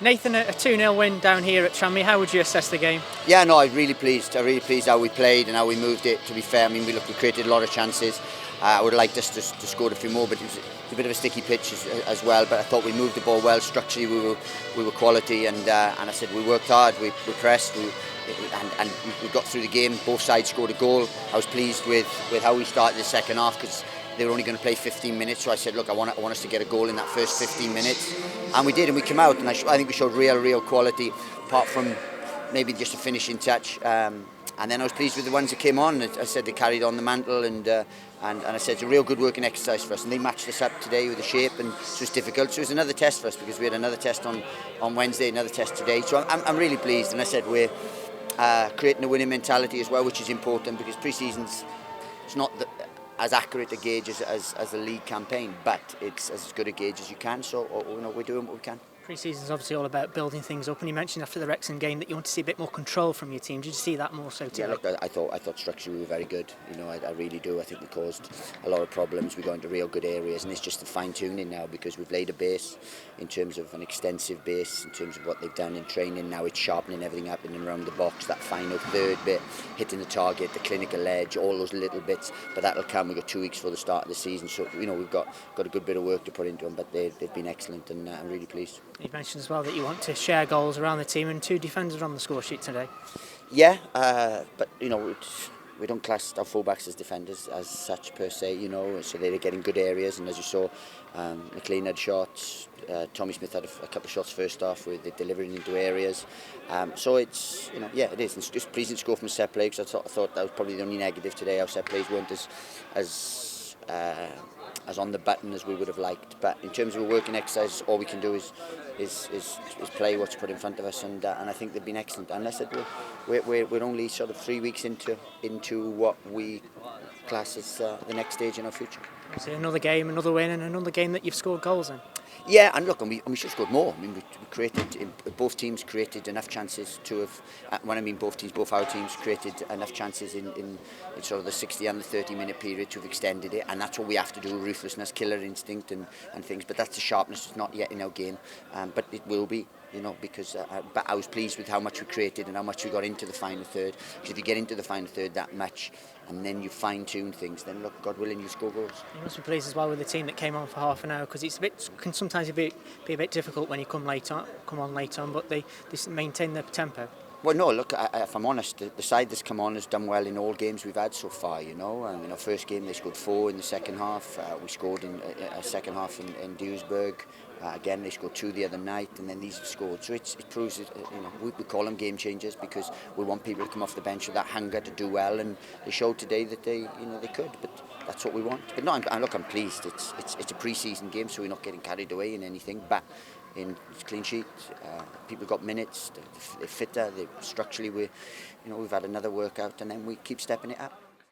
Nathan, a 2-0 win down here at Tranmere. How would you assess the game? Yeah, no, I'm really pleased. I'm really pleased how we played and how we moved it. To be fair, I mean, we created a lot of chances. I would have liked us to score a few more, but it was a bit of a sticky pitch as well. But I thought we moved the ball well. Structurally, we were quality, and I said we worked hard. We pressed, and we got through the game. Both sides scored a goal. I was pleased with how we started the second half because they were only going to play 15 minutes. So I said, look, I want us to get a goal in that first 15 minutes, and we did. And we came out, and I think we showed real quality, apart from maybe just a finishing touch. And then I was pleased with the ones that came on. I said they carried on the mantle, and I said it's a real good working exercise for us. And they matched us up today with the shape, and so it was difficult. So it was another test for us because we had another test on Wednesday, another test today. So I'm really pleased. And I said we're creating a winning mentality as well, which is important because pre-season's it's not as accurate a gauge as a league campaign, but it's as good a gauge as you can. So we're doing what we can. Pre-season is obviously all about building things up, and you mentioned after the Wrexham game that you want to see a bit more control from your team. Did you see that more so today? Yeah, look, I thought structurally we were very good. I really do. I think we caused a lot of problems. We got into real good areas, and it's just the fine-tuning now because we've laid a base in terms of an extensive base in terms of what they've done in training. Now it's sharpening everything up in and around the box, that final third bit, hitting the target, the clinical edge, all those little bits. But that'll come. We've got 2 weeks for the start of the season, so we've got a good bit of work to put into them. But they've been excellent, and I'm really pleased. You mentioned as well that you want to share goals around the team, and 2 defenders on the score sheet today. Yeah, but we don't class our fullbacks as defenders as such per se. So they're getting good areas, and as you saw, McLean had shots. Tommy Smith had a couple of shots first half where they're delivering into areas. So it's it is. It's just pleasing to score from a set play because I thought that was probably the only negative today. Our set plays weren't as on the button as we would have liked. But in terms of a working exercise, all we can do is play what's put in front of us, and I think they've been excellent. And I said we're only sort of 3 weeks into what we class as the next stage in our future. So another game, another win, and another game that you've scored goals in. Yeah, and look, and we should have scored more. I mean, both teams created enough chances to have. When I mean both teams, both our teams created enough chances in sort of the 60 and the 30-minute period to have extended it, and that's what we have to do: ruthlessness, killer instinct, and things. But that's the sharpness. It's not yet in our game, but it will be. Because but I was pleased with how much we created and how much we got into the final third. Because if you get into the final third that much, and then you fine-tune things, then look, God willing, you score goals. You must be pleased as well with the team that came on for half an hour, because can sometimes be a bit difficult when you come on late on, but they maintain their tempo. Well, no, look, if I'm honest, the side that's come on has done well in all games we've had so far, And in our first game, they scored 4 in the second half. We scored in a second half in Duisburg. Again, they scored 2 the other night, and then these have scored. So it proves that, we call them game changers because we want people to come off the bench with that hunger to do well, and they showed today that they could. But that's what we want. But no, I'm pleased. It's a pre-season game, so we're not getting carried away in anything. But it's clean sheet. People got minutes. They're fitter. Structurally, we've had another workout, and then we keep stepping it up.